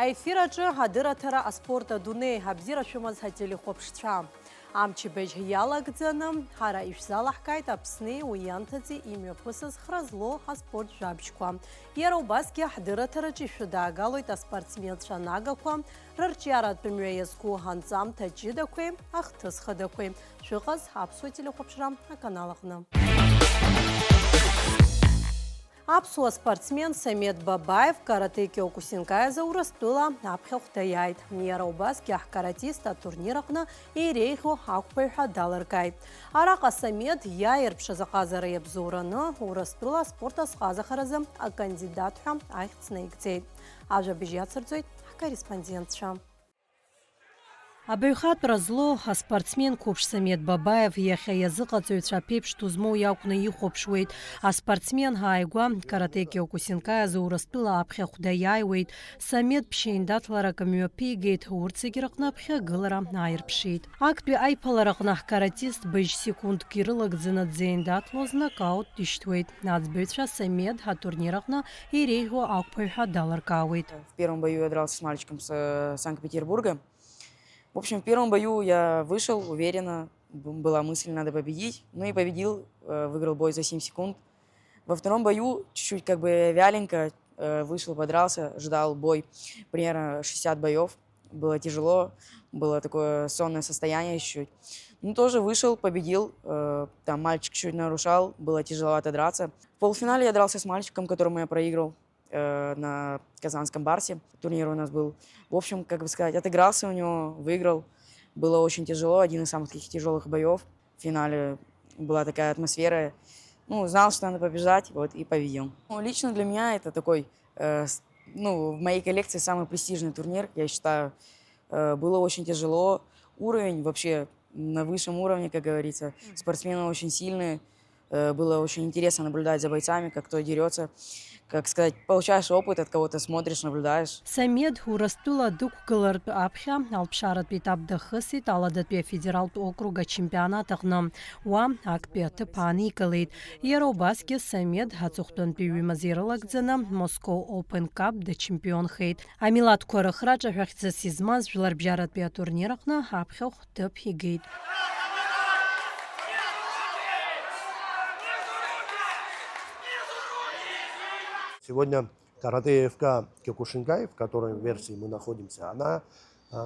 Аефираҿы ҳадырраҭара аспорт адунеи ҳабзирашәымаз ҳателехәаԥшцәа. Амчыбжь иалагӡаны ҳара ишәзалаҳкааит Аԥсни уи ианҭаӡи имҩаԥысыз хра злоу аспорт жәабжьқәа. Иара убасгьы ҳдырраҭараҿы ишәыдаагалоит аспортсменцәа нагақәа, рырҿиаратә мҩа иазку ҳанҵамҭа ҷыдақәеи, ахҭыс хадақәеи. Шәыҟаз аԥсуа телехәаԥшра аканал аҟны. Аԥсуа спортсмен Самед Бабаев карате Киокусинкаиазы Урыстәыла аԥхьахәда иааит. Иара убасгьы ҳкаратист атурнир аҟны иреиӷьу ақәԥаҩҳәа далыркааит. Араҟа Самед иааирԥшыз аҟазара иабзоураны Урыстәыла аспорт азҟазахаразы акандидатҳәа ахьӡ наигӡеит. Ажәабжь иацырҵоит ҳкорреспондентцәа. Абаҩхатәра злоу аспортсмен қәыԥш Самед Бабаев иахьа иазыҟаҵаҩцәа аԥеиԥш ду змоу иакәны ихәаԥшуеит. Аспортсмен ааигәа карате Киокусинкаиазы Урыстәыла аԥхьахәда иааиуеит. Самед ԥшьеиндаҭларак мҩаԥигеит, урҭ зегьы рҟны аԥхьагылара ааирԥшит. Актәи аиԥылара аҟны ҳкаратист быжь секундк ирылагӡаны дзеиндаҭлоз нокаут дишьҭуеит. Аӡбаҩцәа Самед ҳатурнир аҟны иреиӷьу ақәԥаҩҳәа далыркаауеит. В первом бою я дрался с мальчиком с Санкт-Петербурга. В общем, в первом бою я вышел уверенно, была мысль, надо победить. Ну и победил, выиграл бой за 7 секунд. Во втором бою чуть-чуть как бы вяленько вышел, подрался, ждал бой примерно 60 боев. Было тяжело, было такое сонное состояние чуть-чуть. Ну тоже вышел, победил, там мальчик чуть нарушал, было тяжеловато драться. В полуфинале я дрался с мальчиком, которому я проиграл на Казанском барсе. Турнир у нас был. В общем, как бы сказать, отыгрался у него, выиграл. Было очень тяжело, один из самых таких тяжелых боев. В финале была такая атмосфера. Ну, знал, что надо побеждать, вот, и победил. Ну, лично для меня это такой, в моей коллекции самый престижный турнир, я считаю. Было очень тяжело. Уровень вообще на высшем уровне, как говорится. Спортсмены очень сильные. Было очень интересно наблюдать за бойцами, как кто дерется. Как сказать, получаешь опыт от кого-то, смотришь, наблюдаешь. Самед Урыстәыла дықәгылартә аԥхьа алԥшаратә етап дахысит Аладатәи афедералтә округ ачемпионат аҟны. Уа актәи аҭыԥ ааникылеит. Иара убасгьы Самед аҵыхәтәантәи ҩымыз ирылагӡаны Moscow Open Cup дачемпионхеит. Амилаҭқәа рыхраҿ аҳәахьӡыс измаз жәларбжьаратәи атурнир аҟны аԥхьахә ҭыԥ игеит. Сегодня карате ФК Киокушинкай, в которой версии мы находимся, она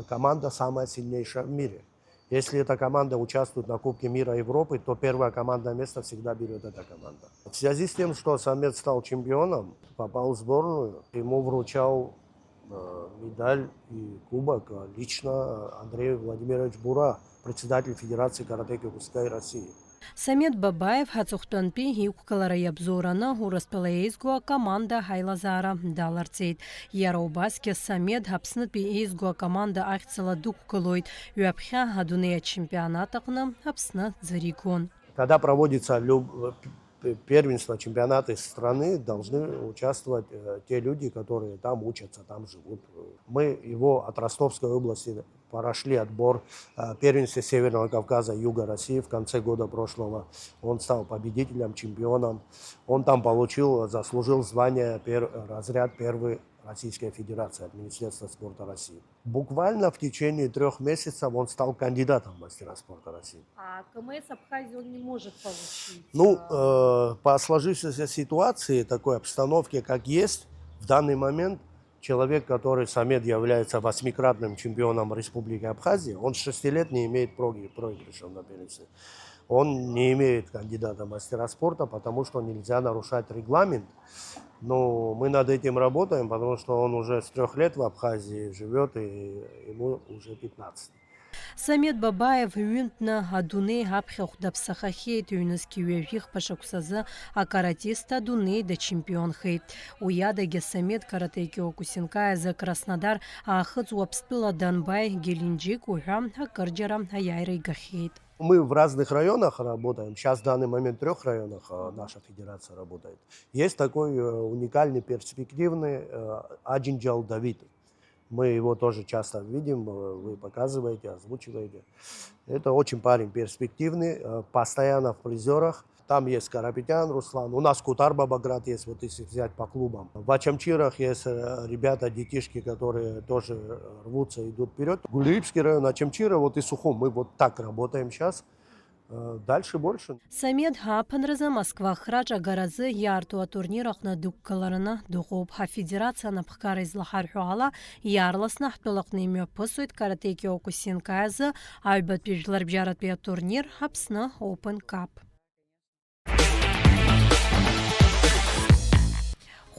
команда самая сильнейшая в мире. Если эта команда участвует на Кубке мира Европы, то первое командное место всегда берет эта команда. В связи с тем, что Самед стал чемпионом, попал в сборную, ему вручал медаль и кубок лично Андрей Владимирович Бура, председатель Федерации карате Киокушинкай России. Самед Бабаев аҵыхәтәантәи иқәгылара иабзоураны Урыстәыла еизго акоманда ҳаилазаара даларҵеит. Иара убасгьы Самед Аԥснытәи еизго акоманда ахьӡала дықәгылоит. Ҩаԥхьа адунеи ачемпионат аҟны Аԥсны ӡыригон. Когда проводится первенство, чемпионаты страны, должны участвовать те люди, которые там учатся, там живут. Мы его от Ростовской области прошли отбор первенства Северного Кавказа, Юга России в конце года прошлого. Он стал победителем, чемпионом. Он там заслужил звание разряд первый Российской Федерации от Министерства спорта России. Буквально в течение 3 месяцев он стал кандидатом в мастера спорта России. А КМС Абхазии он не может получить? Ну, по сложившейся ситуации, такой обстановке, как есть, в данный момент человек, который Самед является 8-кратным чемпионом Республики Абхазия, он 6 лет не имеет проигрышев на первенстве. Он не имеет кандидата в мастера спорта, потому что нельзя нарушать регламент. Но мы над этим работаем, потому что он уже с 3 лет в Абхазии живет, и ему уже 15. Самед Бабаев ҩынтәны адунеи аԥхьахә даԥсахахьеит. Ҩнызқьи ҩажәих ԥашақәсазы акаратист адунеи дачемпионхеит. Уи адагьы Самед карате Киокусинкаиазы Краснодар аахыҵ Уаԥстәыла Донбай Геленджик уҳәа акырџьара аиааира игахьеит. Мы в разных районах работаем. Сейчас в данный момент в 3 районах наша федерация работает. Есть такой уникальный, перспективный Аджинджал Давид. Мы его тоже часто видим, вы показываете, озвучиваете. Это очень парень перспективный, постоянно в призерах. Там есть Карапетян, Руслан. У нас Кутар Бабаград есть, вот если взять по клубам. В Ачамчирах есть ребята, детишки, которые тоже рвутся, идут вперед. Гулиевский район, Ачамчира, вот и Сухум. Мы вот так работаем сейчас. Дальше больше. Самед хапанразы Москва храджа гаразы яртуа турнирахна дуккаларына духуб федерацияны пхкар излахар хуала ярласна хтылықны имя пысует каратеки окусинказы айбат бежлар бжарат бия турнир хапсны Open Cup.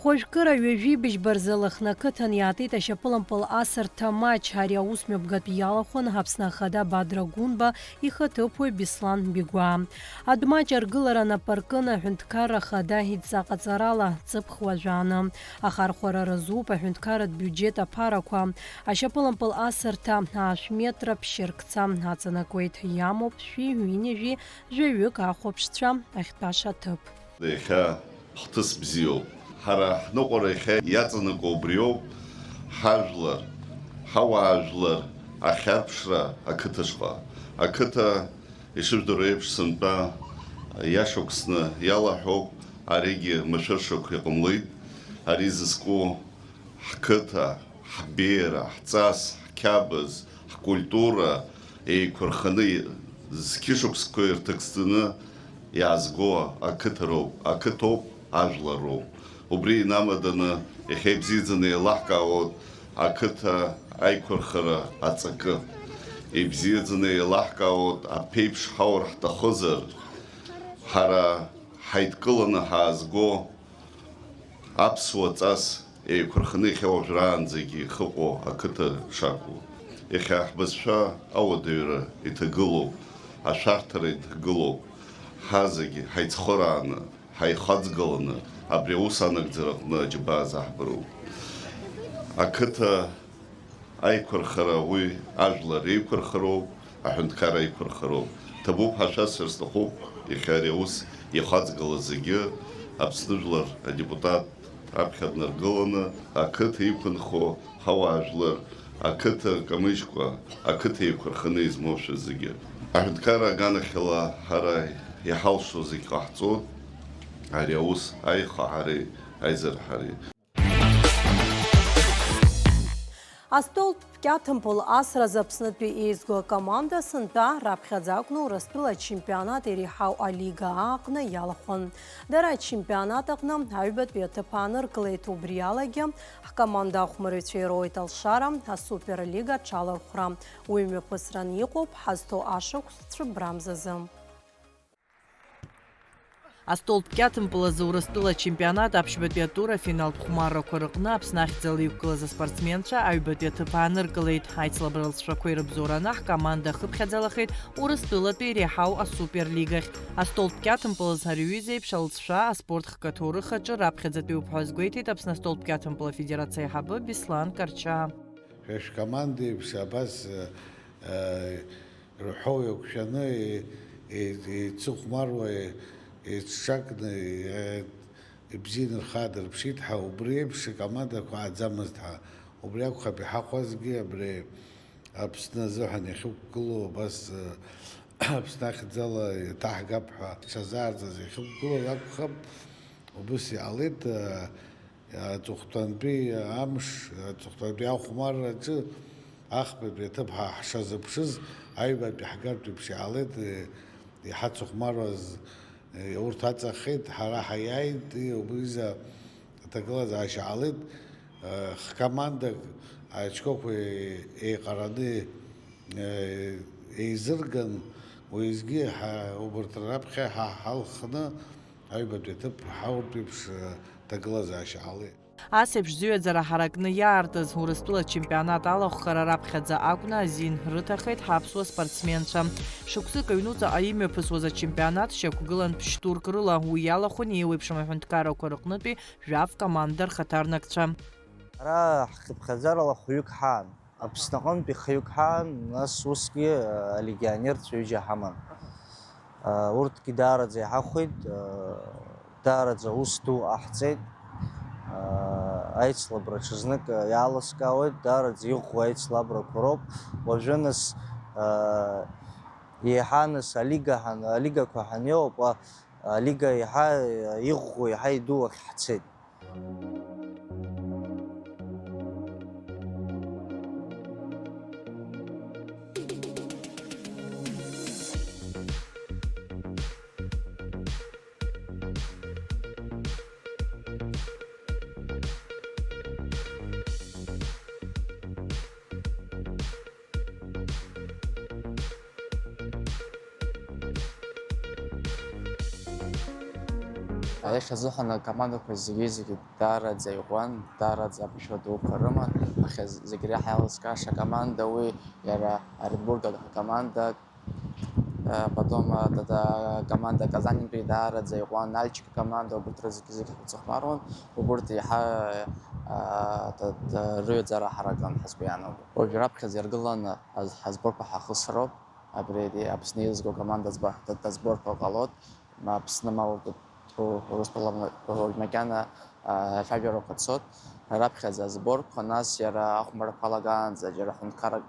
Хошкыра вежи бич барзылыхна кытын яты ташапылым пыл асыр тамач харя усмё бгат ялахон хапсна хада Бадрагунба и хатыпой Беслан Бигуа. Адмач аргылара на паркына хюнткара хада хитса кацарала цып хважана. Ахар хора разупа хюнткарат бюджета параква. Ашапылым пыл асыр та ашметра пширкца ацанакует ямоп шви винежи жевюк ахопшча ахташа тып. Деха хтыс бзиоп. Хара ҳныҟәара иаҵанаго убриоуп ҳажәлар, ҳауаажәлар ахьарԥшра ақыҭаҿҟа. Ақыҭа ишыжәдыруа еиԥш сынтәа иашықәсны иалаҳәоуп, аригьы машәыршақә иҟамлеит. Ари зызку ҳқыҭа, ҳбеиара, ҳҵас, ҳқьабз, ҳкультура еиқәырханы зқьышықәсқәа ирҭакӡаны иаазго ақыҭароуп, ақыҭоуп, ажәлароуп. Убри инамаданы ихеибзиаӡаны еилаҳкаауоит ақыҭа аиқәырхара аҵакы. Ибзиаӡаны еилаҳкаауоит аԥеиԥш ҳаур ҳҭахызар, ҳара ҳаидкыланы ҳаазго аԥсуа ҵас еиқәырханы иахьауажәраанӡагьы ихыҟоу ақыҭа шакәу. Иахьа ҳбызшәа ауадаҩра иҭагылоуп, ашәарҭара иҭагылоуп. Ҳазагьы ҳаицхырааны, ҳаихаҵгыланы абри аус анагӡараҟны аџьабаа заҳбароуп. Ақыҭа аиқәырхара уи ажәлар еиқәырхароуп, аҳәынҭқар аиқәырхароуп. Ҭабуп ҳашәасыр сҭахуп иахьа ари аус ихаҵгылаз зегьы Аԥсны жәлар адепутат аԥхьа днаргыланы ақыҭа иқәынхо ҳауаажәлар, ақыҭа камыжьқәа, ақыҭа еиқәырханы измоушәа зегьы. Аҳәынҭқар аганахьала ҳара иҳалшо зегь ҟаҳҵоит. Ари аус аихаҳареи аизырҳареи. Астол пкятымпыл асра запснытпи изго команда сынта рапхядзакну Урыстәыла чемпионат ирихау алига аҟны иалахәын. Дара чемпионат аҟны аҩбатәи аҭыԥ ааныркылеит убри алагьы ҳкоманда ахәмарыҩцәа ироуит алшара асуперлига аҽалархәра. Уи мҩаԥысран иҟоуп ҳазҭо ашықәс цәыббрамзазы. Астол пкятымпылазы Урыстәыла чемпионат аԥшьбатәи атура финалтә хәмаррақәа рыҟны Аԥсны ахьӡала иқәгылаз аспортсменцәа аҩбатәи аҭыԥ ааныркылеит. Аицлабралҵәақәа ирыбзоураны ҳкоманда хыԥхьаӡалахеит Урыстәылатәи иреиҳау асуперлигахь. Астол пкятымпылаз ари аҩыза еиԥш алҵшәа аспорт хкаҭоурых аҿы раԥхьаӡатәи уԥҳәа азгәеиҭеит Аԥсны астол пкятымпыл афедерациа аиҳабы Беслан Карча. Шәкоманда еиԥш абас рҳәоу еиқәшәаны еицыхәмаруа еицҿакны ибзианы рхадырԥшит ҳәа убри еиԥш акомандақәа ааӡамызт ҳәа. Убри акәхап иҳахәазгьы абри Аԥсны азыҳәан иахьықәгылоу абас Аԥсны ахьӡала иҭаҳгап ҳәа ҽазаарҵаз иахьықәгылоу акәхап. Убыс иҟалеит аҵыхәтәантәи амш, аҵыхәтәантәи ахәмарраҿы ахԥатәи аҭыԥ ҳшазыԥшыз аҩбатәи ҳгартә еиԥш иҟалеит иҳацыхәмаруаз. Урҭ аҵахеит, ҳара ҳаиааит, убриза аҭагылазаашьа ҟалеит. Хкомандак аочкоқәа еиҟараны еизырган, уеизгьы убарҭ раԥхьа ҳалхны аҩбатәи аҭыԥ ҳауртә еиԥш аҭагылазаашьа ҟалеит. Асеиԥш зҩаӡара ҳаракны иаартыз Урыстәыла чемпионат алахәхара раԥхьаӡа акәны азин рыҭахеит ҳаԥсуа спортсменцәа. Шықәсык аҩнуҵаҟа имҩаԥысуаз ачемпионат шьақәгылан ԥшь-турк рыла уи иалахәын еиуеиԥшым аҳәынҭқаррақәа рыҟнытәи жәаф команда рхаҭарнакцәа. Ара ҳхыԥхьаӡарала хәҩык ҳаан, Аԥсныҟынтәи хҩык ҳаан, нас усгьы алегионерцәа ҩыџьа ҳаман. Урҭгьы даараӡа иҳахәеит, даараӡа ус ду ҟаҳҵеит. аицлабра ҽазнык иаалыскаауеит, даараӡа иӷәӷәа аицлабрақәа роуп. Уажәы нас еиҳа нас алигақәа ҳанеиуп, алига еиҳа иӷәӷәо, еиҳа иду ахь ҳцеит. Иахьазыҳәан акомандақәа зегьы даараӡа иӷәӷәан, даараӡа аԥышәа дуқәа рыман, аха зегьы реиҳа еилызкааша акоманда уи иара Оренбург акоманда, потом команда Казанинтәи даараӡа иӷәӷәан, Нальчик акоманда, убарҭ зегьы ҳрыцхәмаруан, убарҭ иаҳа рыҩаӡара ҳаракын ҳазгәы иаанагоит. Уажә раԥхьаӡа иаргылан ҳазборқәа ҳахысроуп, абри Аԥсны иазго акоманда зборқәа ҟалот, Аԥсны ма макьана фабироқәа цот, раԥхьаӡа азборқәа, нас иара ахәмаррақәа алагаанӡа џьара ҳәынҭқаррак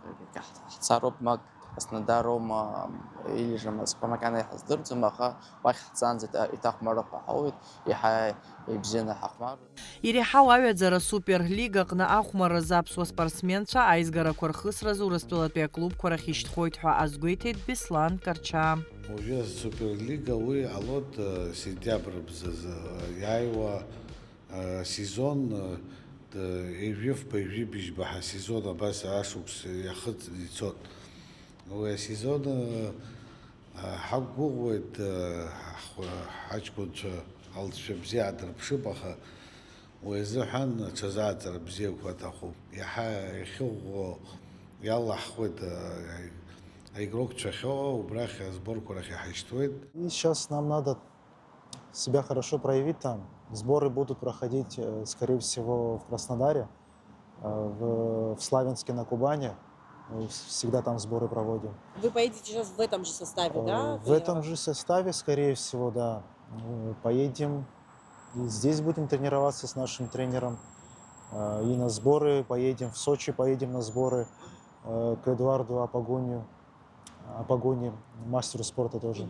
ҳцароуп, ма Краснодароума илижама макьана иҳаздырӡом, аха уахь ҳцаанӡа иҭахәмаррақәа ҳауеит, иаҳа ибзианы ҳахәмаруеит. Иреиҳау аҩаӡара Суперлигаҟны ахәмарразы аԥсуа спортсменцәа аизгарақәа рхысразы Урыстәылатәи аклубқәа рахь ишьҭхоит ҳәа азгәеиҭеит Беслан Карча. Уажәы Суперлига уи алот сентиабр бзазы иааиуа сезон ижәып-ижәибыжьба ҳасезон абас ашықәс иахыҵны ицот. Уи асезон ҳақәгәыӷуеит, ҳаҷкәынцәа алҵшәа бзиа ҳдырԥшып, аха уи азыҳәан ҽазааӡара бзиақәа аҭахуп. Иаҳа ихьыӷәӷәо иалаҳхуеит аигрокцәа ахьоуа, убрахь азборқәа рахь иҳаишьҭуеит. И сейчас нам надо себя хорошо проявить там. Сборы будут проходить, скорее всего, в Краснодаре, в Славянске на Кубани. Мы всегда там сборы проводим. Вы поедете сейчас в этом же составе, да? В этом же составе, скорее всего, да. Поедем, и здесь будем тренироваться с нашим тренером. И на сборы поедем, в Сочи поедем на сборы к Эдуарду Апагони, мастеру спорта тоже.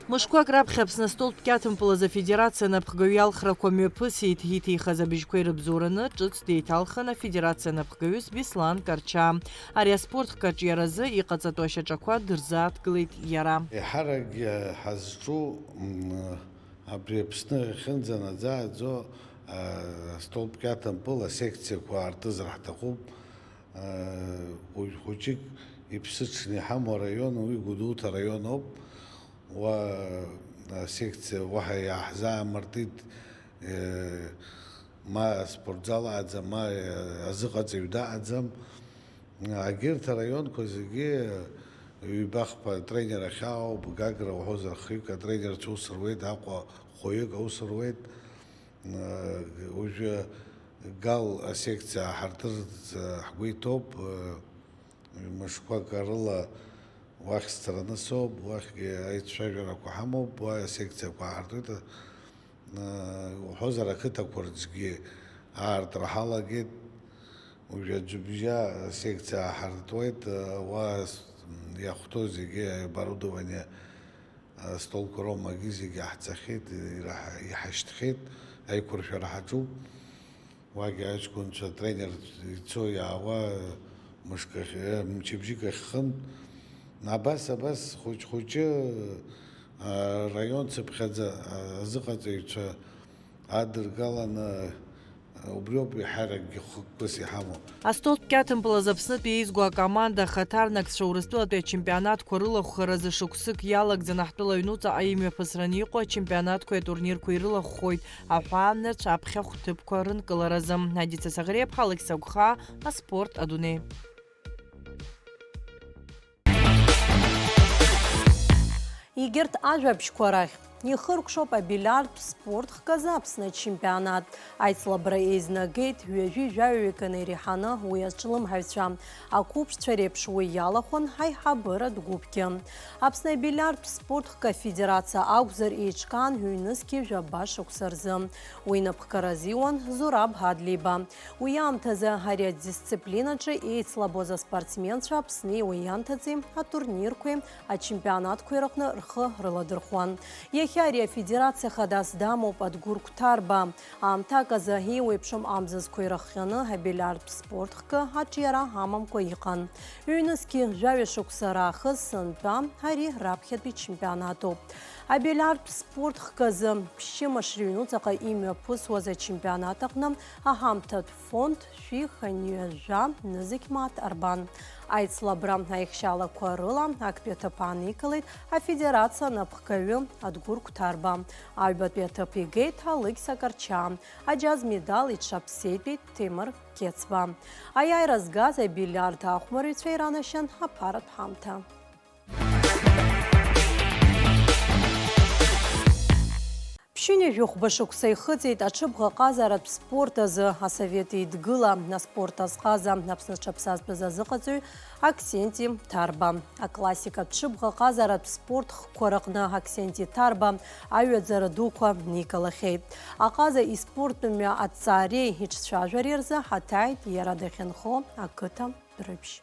Мышқәак раԥхьа Аԥсны астолтә қьаҭымпылаз афедерациа напхгаҩ иалхрақәа мҩаԥысит иҭихаз абыжьқәа ирыбзоураны ҿыц деиҭалхын афедерациа напхгаҩыс Беслан Карча. Ари аспорт хкаҿиаразы иҟаҵатәу ашьаҿақәа дырзааҭгылеит иара. Иҳаракгьы ҳазҿу абри Аԥсны ахьынӡа наӡааӡо астолтә қьаҭымпыл асекциақәа аартызар ҳҭахуп. Хәыҷык иԥсыҽны иҳамоу араион уи Гәдоуҭа араион ауп. Секциа уаҳа иааҳзаамыртит, ма спортзал аӡам, ма азыҟаҵаҩ даҟаӡам. Агьырҭ араионқәа зегьы ҩба-хԥа тренер ахьааоуп, Гагра уҳәозар хҩык атренерцәа ус руеит, Аҟәа хәҩык аус руеит. Уажәы Гал асекциа ҳартырц ҳгәы иҭоуп, мышқәак рыла уахь сцараны соуп, уахьгьы аицәажәарақәа ҳамоуп, уа асекциақәа ааҳартуеит. Уҳәозар ақыҭақәа рҿгьы аартра ҳалагеит, уажәы аӡҩыбжьа асекциа ааҳартуеит, уа иахәҭоу зегьы аоборудование столқәа роумагьы зегьы ҳцахьеит, иҳашьҭхьеит, аиқәыршәара ҳаҿуп. Уагьы аҷкәынцәа тренер ицо иаауа мчыбжьык ахьхынтә. Абас хәыҷ-хәыҷы раионцыԥхьаӡа азыҟаҵаҩцәа адыргаланы убриоуп иҳаракгьы хықәкыс иҳамоу. Астолтә қьаҭымпылаз Аԥснытәи еизго акоманда ахаҭарнакцәа Урыстәылатәи ачемпионатқәа рылахәхаразы шықәсык иалагӡаны ҳтәыла аҩнуҵаҟа имҩаԥысраны иҟоу ачемпионатқәеи атурнирқәа ирылахәхоит аҳәаанырцә аԥхьахә ҭыԥқәа рынкыларазы. Адица Саӷреиԥҳа, Алықь Сагәха, аспорт адунеи. Егьырҭ ажәабжьқәа рахь Ихыркәшоуп абилиардтә спорт хказ Аԥсны ачемпионат. Аицлабра еизнагеит ҩажәи-жәаҩаҩ иреиҳаны уи аҿлымҳаҩцәа. Ақәыԥшцәа реиԥш уи иалахәын ҳаиҳабыратә гәыԥгьы. Аԥсны абилиардтә спорт федерациа акәзар еиҿкаан ҩнызқьи жәаба шықәса рзы. Уи инапхгара азиуан Зураб Ҳадлиба. Уи аамҭазы ари адисциплинаҿы еицлабоз аспортсменцәа Аԥсни уи ианҭаӡеи атурнирқәеи ачемпионатқәеи рыҟны рхы рыладырхәуан. Иахьа ари афедерациа хадас дамоуп Адгәыр Қәҭарба. Аамҭак азы еиуеиԥшым амзазқәа ирыхҟьаны абилиардтә спорт хкы аҿиара амамкәа иҟан. Ҩнызқьи жәаҩа шықәса раахыс сынтәа ари раԥхьатәи чемпионатуп. Абилиардтә спорт хказы ԥшьымш рыҩнуҵаҟа имҩаԥысуаз ачемпионат аҟны аҳамҭатә фонд шәи-ханҩажәа нызықь маат арбан. Аицлабра аихшьалақәа рыла актәи аҭыԥ ааникылеит афедерациа напхгаҩы Адгәыр Қәҭарба. Аҩбатәи аҭыԥ игеит Алықь Сакарча. Аџьаз медал иҽаԥсеитәит Темыр Кецба. Аиааира згаз абилиард ахәмарыҩцәа иранашьан аԥаратә ҳамҭа. Ԥшьыни жәохәба шықәса ихыҵит аҽыбӷа ҟазаратә спорт азы асовет еидгыла аспорт азҟаза Аԥсны ҽаԥсазтәыз азыҟаҵаҩ Аксенти Ҭарба. Аклассикатә ҽыбӷа ҟазаратә спорт хқәа рыҟны Аксенти Ҭарба аҩаӡара дуқәа никалахьеит. Аҟаза испорттә мҩа адҵаареи иҿцәажәареи рзы ҳаҭааит иара дахьынхо ақыҭа Дәрыԥшь.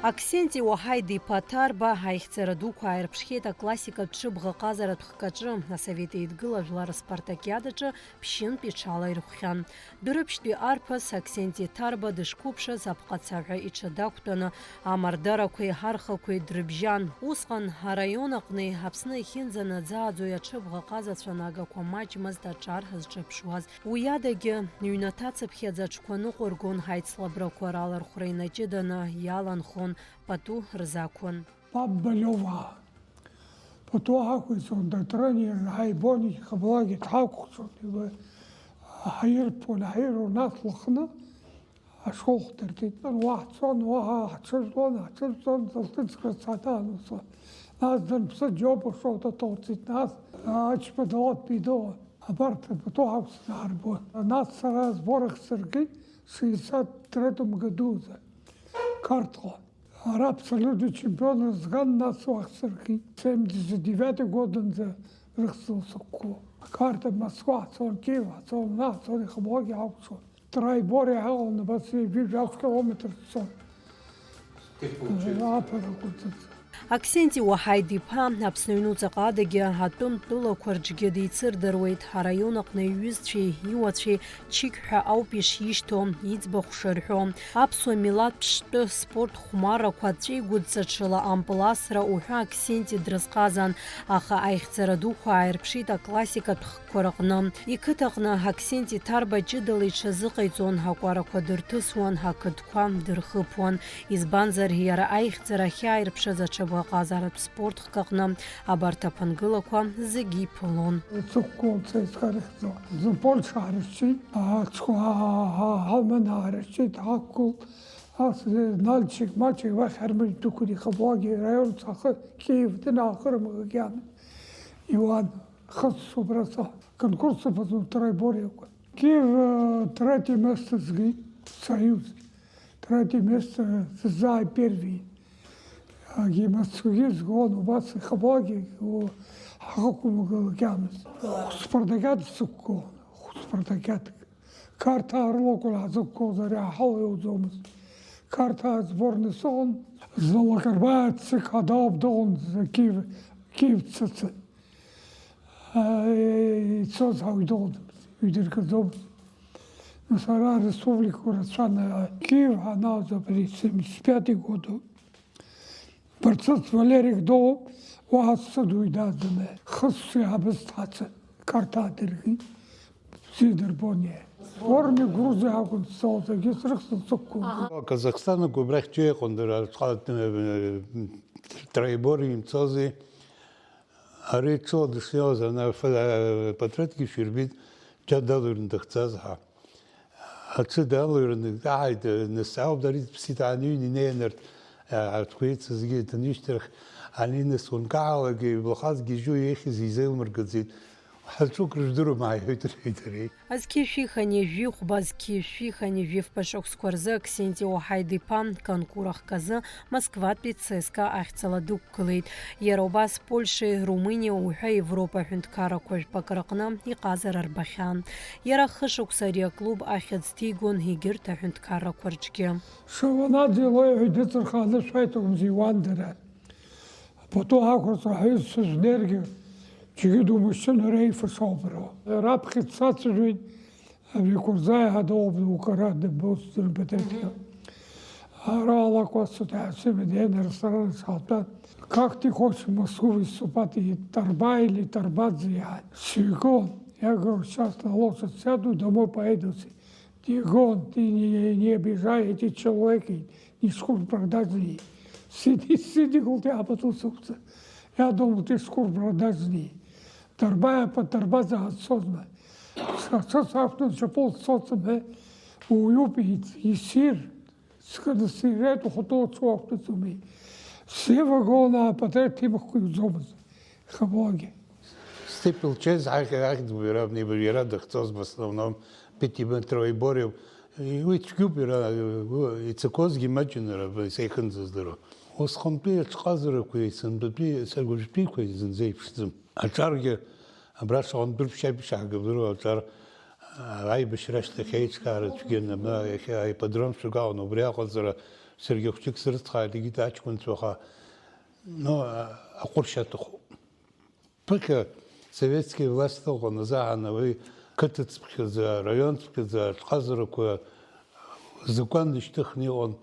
Аксенти Уаҳаид-иԥа Ҭарба аихьӡара дуқәа ааирԥшхьеит аклассикатә ҽыбӷа ҟазаратә хкаҿы асовет еидгыла ажәлар спартакиадаҿы ԥшьынтә иҽала ирхәхьан. Дәрыԥшьтәи арԥыс Аксенти Ҭарба дышқәыԥшыз апҟацаҳәа иҽадақәтәаны амардарақәеи ҳархақәеи дрыбжьан. Усҟан араион аҟни Аԥсны ихьынӡанаӡааӡо аҽыбӷа ҟазацәа нагақәа маҷмызт аҿар зҿыԥшуаз. Уи адагьы ҩнаҭа-цыԥхьаӡа аҽқәа ныҟәыргон ҳаицлабрақәа ралархәра инаҷыданы иаланхон пату рзақәын. Баббалёва. Пату ҳақәиҵон тренер ҳаибон ихаблагьы дҳақәхәцон. Ҳаирԥон, ҳаируан нас лыхны ашкол хдыртит. Уа ҳцон, уа ҳцәырҵуан, сасҭыҵра цатан. Нас данԥсы џьоба шоута тоуцит. Нас ачпадалатәи идылан. Абарҭ пату ҳақәҵаны ҳарбон. Нас сара зборах сыркит 63 годуза. Картла. Абсолютно чемпион сган нас вахсырки. 79 годен за ръхсълсъко. Карта Москва, сон Киева, сон нас, сон Хаблаги Ауксон. Трай бори хал на баси вижав километр сон. Аксенти Уаҳаид-иԥа Аԥсны аҩнуҵаҟа адагьы атәым тәылақәа рҿгьы деицырдыруеит. Араион аҟны иҩызцәеи иуацәеи чик ҳәа ауп ишишьҭо, иӡбахә шырҳәо. Аԥсуа милаҭтә штәы спорт хәмаррақәа ҵәеигәыҵаҽыла ампыласра уҳәа Аксенти дрызҟазан, аха аихьӡара дуқәа ааирԥшит аклассикатә хкқәа рыҟны. Иқыҭаҟны Аксенти Ҭарба ҷыдала иҽазыҟаиҵон, акәарақәа дырҭысуан, ақыдқәа дырхыԥуан. Избанзар иара аихьӡара ахьааирԥшыз аҽыбӷа ҟазаратә спорт хкаҟны абарҭ аԥынгылақәа зегьы иԥылон. Цықәкәылца изхарыхьӡо. Польша аарышьҭит, Алмана аарышьҭит, ҳақәгылт. Нальчик, Мачик, уахь ҳармыжь дықәын ихаблагьы раионц ахы Киев дынаахырмыгьан. Иван хыцсубраса. Конкурсы потом второй борька. Киев третье место сгиб в Союзе. Третье место за первый. Гимнастики сгон у вас хаблаги у хакумгамс. Спартакиад сукко. Спартакиад. Карта Орлокула сукко заря халеудзомс. Карта сборный сон. Залакарбацик адаб дон Киев Киевцец. Соц хавдон. Видерказом. Сара республика Русана Киев она за 75 году. Бърцът Валерих долу, уахатса дойдадзаме. Хъсси абестаца, карта дърги, си дърбония. Форми Грузия акун солта, ги сръхса сукку. Казахстан ако брех чуе кондера, трайбори им цози, ари цо дъсиоза на патретки ширбит, тя дадурн дъхцазха. Ацу дадурн, айде, не става дарит пситанюни не енерт. Атхуица зги таништерх анина сункаалаги блахазги жу ехи зизел мргазит. حلشوك رجدرو معي هيتري Азки шихани жих базки шихани жив пашок скорза ксенти охайди пан конкурах каза Москва ЦСКА ахцаладук клейт Яробас Польша Румыния уха Европа хунткара кож бакракна и казар арбахан Яра хышук сария клуб ахедстигон хигер та хунткара корчке Шована делаю идет хана шайтом зивандера Потом акурс рахис с энергией Чигиду мужчин рейфа собрал. Рабхит сацежует, викурзай гадов укарат де бостер бететия. Арала косута семеден ресторан салта. Как ты хочешь в Москву выступать, и Тарба или Тарбадзия? Сигон. Я говорю, сейчас на лошадь сяду, домой поеду. Тигон, ты не обижай эти человеки, не скоро продажни. Сиди, гулти, а потом сукца. Я думал, ты скоро продажни. Тарбая по Тарбаза отсозма. Сосавно чапол соцме уюпи и сир. Скада сирето хото цофто цуми. Все вагона потреб тимах кои зобаз. Хабоги. Степил чез ах добирав не бира да хтос в основном 5 метрови борил. И уич губира и цокозги маджинера сейхан за здорово. Осхомпи чхазра кои сандби сагужпи кои зензейпштым. Ачарге абраш он биршай бишагабру ачар ай бишраште хейчкара чген на ай подром шугау но бряхозра Сергеевчик сыртха дигитач концоха но акуршату пока советские власти он заановы катыцпх за районспх за хазра ко законныштых не он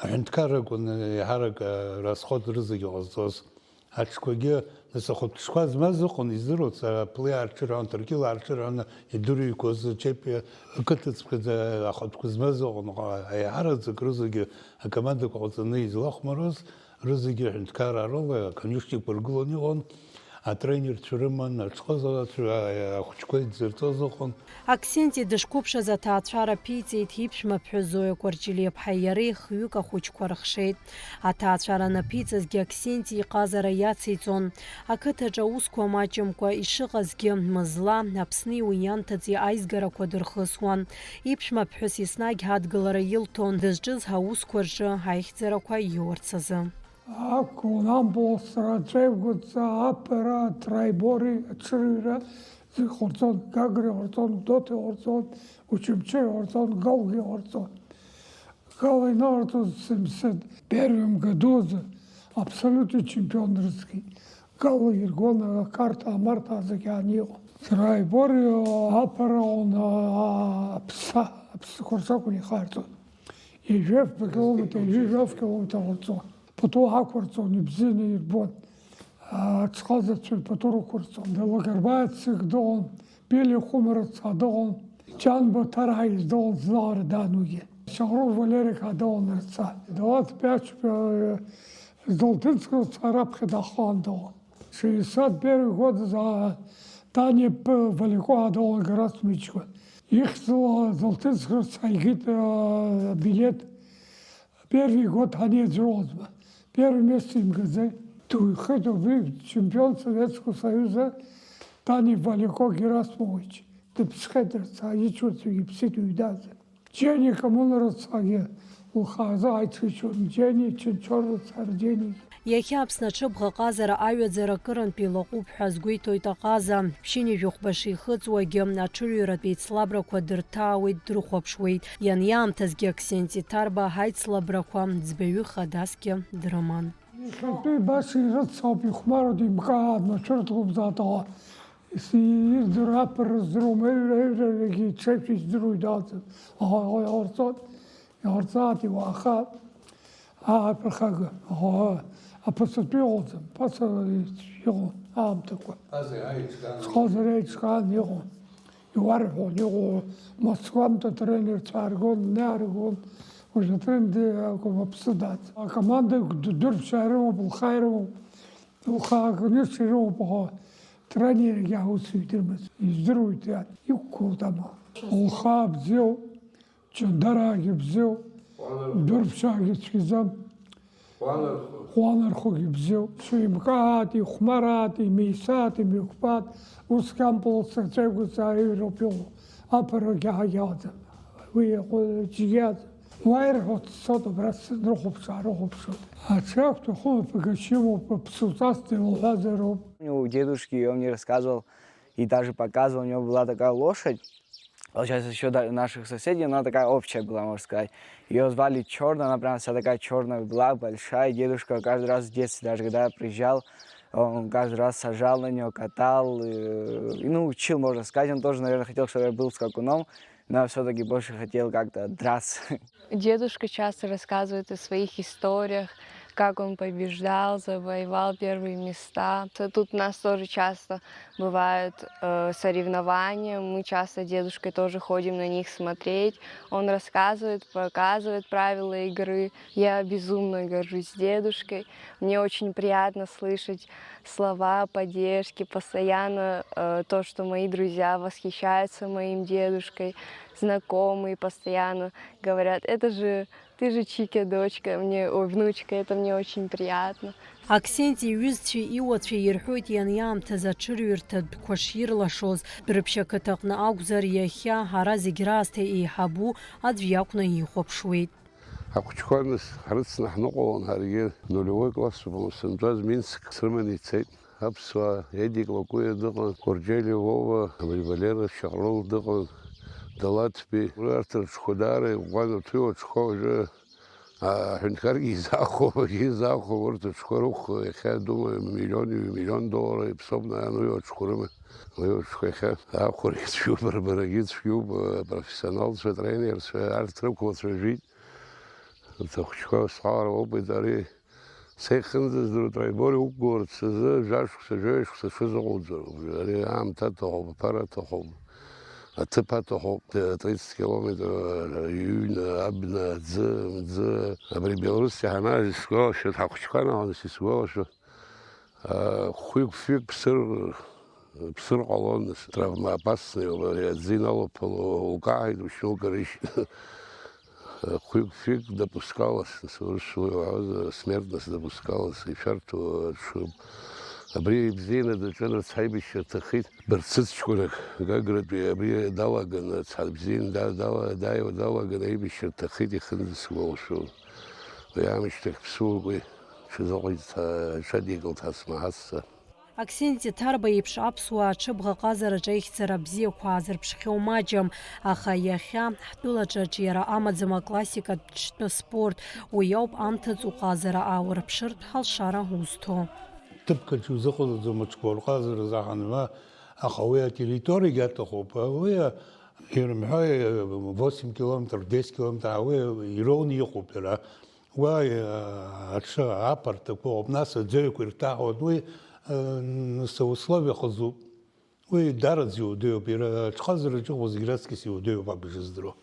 хэнткараг он хараг расход рызыги оздоз ачкоге насахот шказ мазох он изруца плеарчеран туркил арчеран идури коз чепе катыцпх за ахот коз мазох он хараг закрузыги команда коцны излах мороз рызыги хэнткара рова конечно пургулони он а тренер Чурыман ачхоза ахучкой зертозохон Аксенти дышкупша за таацара пицей типшма пхузоя корчили бхайяри хюка хучквархшейт а таацара на пиццазги аксенти казара яцицон акытаджа усква мачымква ишыгазги мызла апсни уянтази айзгара квадырхысуан ипшма пхус иснаг хадгылара йылтон дызжыз хаускваржы айхзараква йорцазы Ако нам бол стратегуца апера трайбори чрира хорцон гагре хорцон доте хорцон учимче хорцон галги хорцон Галый на 1971 году абсолютный чемпион русский Галый иргона карта марта закянил трайбори апера он пса хорцоку не хартон и жев по километру и жев километр хорцон Потом акварцон, бзины ирбон, цхазацу потом курцон, делагарбайцик дон, пели хумраца дон, чанба тарайс дон знар дануге. Шагров Валерик дон рца. 25 Золотинского царапха дахан дон. 61 год за Тане Валико дон Грасмичко. Их Золотинского цайгит билет. Первый год они зрозма. Первое место им газе. Tu хотел быть чемпион Советского Союза, Тани Валико Герасимович. Ты псхетерца, а я чувствую, пситу видаться. Дженни кому нарацаге, ухаза, айчичон, Дженни, ченчор, цардени. Иахьа Аԥсны ҟазара аҩаӡара акырынтә илаҟәуп ҳәа згәеиҭоит аҟаза, ԥшьыни жәохәбаша ихыҵуагьы аҽырҩратә еицлабрақәа дырҭаауеит, дрыхәаԥшуеит. Ианиаамҭазгьы Аксенти Тарба ҳаицлабрақәа ӡбаҩы хадасгьы дрыман. Ихатәи баша ирыцҳауп, ихәмаруа димгааит, маҽырҭоуп заатаҟа. Издыруа аԥырра здыруам, аҩрагьы ҽеиԥш издыруеит аӡын. Иҟарҵаат, иуаахаат, аԥырхага. Апасатәи иҟоуӡам, ԥаса иҟоу аамҭақәа. Схозар еиҿкаан иҟоу, иуарҳәон, иҟоу Москвамҭа тренерцәа ааргон, неааргон, уажә атренер аԥсы дац. Акоманда дырԥшаа ирымоуп, лхаа ирымоуп, лхааганырцәа ирымоуп, аха тренергьы аус идырмыз, издыруеит иқәқәоуп ама. Лхаа бзиоуп, ҷандараагьы бзиоуп, дырԥшаагьы цәгьаӡам. Хуанар хуги бзю, шуимкат, и хмарат, и мисат, и мюкпат, ускампл сачегуца европео, апарогягядам, вы чигят, вайр вот сото брас рухупша. А чак то ху погачему псутасты лазеру. У дедушки он мне рассказывал и даже показывал, у него была такая лошадь. Получается, еще наших соседей, она такая общая была, можно сказать. Ее звали Черная, она прям вся такая черная была, большая. Дедушка каждый раз в детстве, даже когда я приезжал, он каждый раз сажал на нее, катал, учил, можно сказать. Он тоже, наверное, хотел, чтобы я был скакуном, но все-таки больше хотел как-то драться. Дедушка часто рассказывает о своих историях, как он побеждал, завоевал первые места. Тут у нас тоже часто бывают соревнования, мы часто с дедушкой тоже ходим на них смотреть. Он рассказывает, показывает правила игры. Я безумно горжусь дедушкой. Мне очень приятно слышать слова поддержки, постоянно то, что мои друзья восхищаются моим дедушкой, знакомые постоянно говорят, ты же Чики, дочка, внучка, это мне очень приятно. Аксенти юзчи иотчи ирхуит яньям тазачурюртад кваширлашоз брипшакатакна аугзар яхя харазиграсте и хабу адвьякна ихопшуит. Акучканс харцна хнокон харгер нулевой класс бомсандаз Минск срманицет абсва едик локуя дыган корджели вова Валера Шарлов дыган Далатби урартер шходары вану тюот шхоже хинкарги захо ворт шхорух я думаю миллион долларов псобна ну шхорыма ну шхеха ахорит шубер берегит шуб профессионал тренер артруб жить Тохчко сар обидари секунд з трайбори угорд з жашх сежеш сезолдзо ари ам тато парато а тепато 30 километров юна абна з абри белоруссия хана шко шо тохчкана он сисго шо хуйк фик псыр qalon травма опасный зинало полукай душо гориш Хуйк допускалось, смертность допускалась, и черту шум. Абри бзина до чена цайбища тахит берцицчкунак, как говорит, абри далаган цайбзин далаган айбища тахит и хындысвол шум. Я мечтах псулгой, шизолит шадигл тасмахасса. Аксенти тарба еиԥш аԥсуаа аҽыбӷаҟазараҿы аихьӡара бзиақәа аазырԥшхьоу маҷым, аха иахьа ҳтәылаҿы аҿиара амаӡам аклассикатә ҽтәы спорт, уи ауп амҭаҵ уҟазара аурыԥшыртә ҳалшара узҭо. Тыпкаҿ узыҟаҵаӡом аҽқәа заҳаныма, аха уи атерриториагьы аҭахуп, уи ирымҳәои 8 километр, 10 километр, уи ироуны иҟоуп иара. Уи аҽы апартақәа ыҟоуп, нас аӡәҩақәа ирҭаҳауан, уи условия хазу. Уи дараӡ иудеиуп, иара аҽхазараҿ иҟоу зегь раҵкыс иудеиуп абжездро.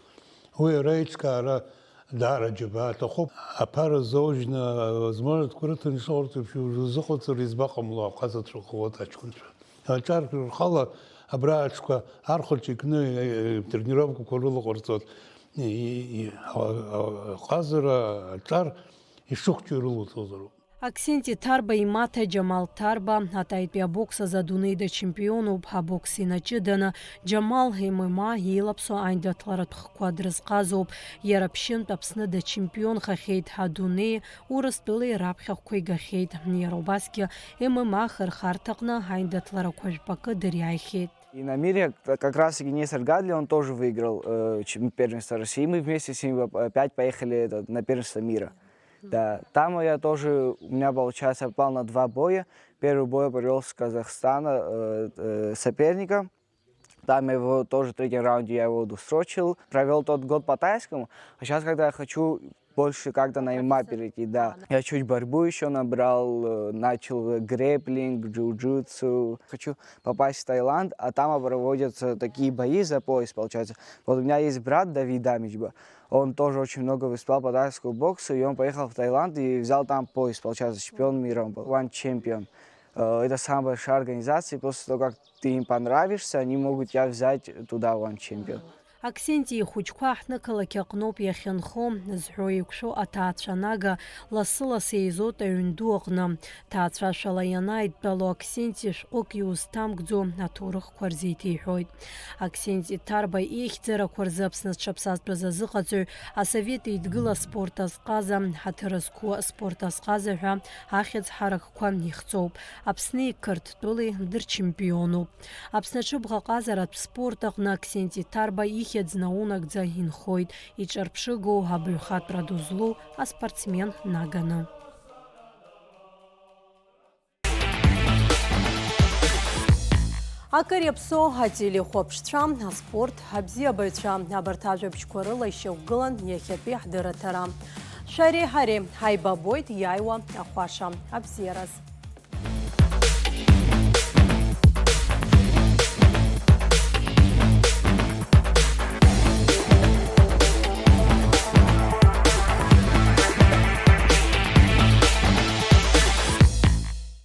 Уи ара еиҿкаара даара џьабаа аҭахуп. Аԥара зоужьны возможностқәа рыҭан ишаурҭоуп узыҟаҵара избаҟамло аҟазацәа аҷкәынцәа. Аҿар рхала абра аҽқәа архәаҿы икны тренировкақәа рылаҟарҵот. Аҟазара аҿар ишыхәҷо ирылуҵозароуп. Аксенти Тарба имаҭа Џьамал Тарба атаитәи абокс азы адунеида чемпионуп, абокс инаҷыданы Џьамал ММА еилаԥсо аиндаҭларатә хқәа дрызҟазоуп. Иара ԥшьынтә Аԥсны дачемпионхахьеит, адунеи Урыстәылеи раԥхьахәқәа игахьеит. Иара убасгьы ММА хырхарҭаҟны аиндаҭларақәа жәпакы дыриааихьеит. И на мире как раз Денис Аргадли, он тоже выиграл первенство России. Мы вместе с ним опять поехали на первенство мира. Да, там я тоже, у меня получается, я попал на 2 боя. Первый бой провел с Казахстана соперника. Там его тоже в 3-м раунде я его досрочил. Провел тот год по тайскому. А сейчас, когда я хочу больше как-то на ММА перейти, да. Я чуть борьбу еще набрал, начал грэпплинг, джиу-джитсу. Хочу попасть в Таиланд, а там проводятся такие бои за пояс, получается. Вот у меня есть брат Давид Дамичба. Он тоже очень много выступал по тайскому боксу, и он поехал в Таиланд и взял там пояс, получается, чемпион мира он был, One Champion. Это самая большая организация, и после того, как ты им понравишься, они могут тебя взять туда, One Champion. Аксентии Хучква ҳнықалақь аҟноуп иахьынхо зҳәо еиқәшәо аҭаацәанага ласы-ласы еизоит аҩнду аҟны. Ҭаацәашәала ианааидтәало Аксенти шәҟәык иузҭамгӡо аҭоурыхқәа рзеиҭеиҳәоит. Аксенти Ҭарба ихьӡарақәа рзы Аԥсны зҽаԥсазтәыз азыҟаҵаҩ асовет еидгыла спорт азҟаза, ҳаҭыр зқәу спорт азҟаза ҳәа ахьӡ ҳаракқәа ихҵоуп. Аԥсни Қырҭтәылеи дырчемпионуп. Аԥсны ҽыбӷаҟазаратә спорт аҟны Аксенти Ҭарба ихьӡ наунагӡа инхоит, иҿарԥшыгоу абаҩхатәра ду злоу аспортсмен наганы. Акыр иаԥсоу ателехәаԥшцәа, аспорт, абзиабаҩцәа абарҭ ажәабжьқәа рыла ишьақәгылан иахьатәи ҳдырраҭара. Шәареи ҳареи ҳаибабоит иааиуа ахәаша абзиараз.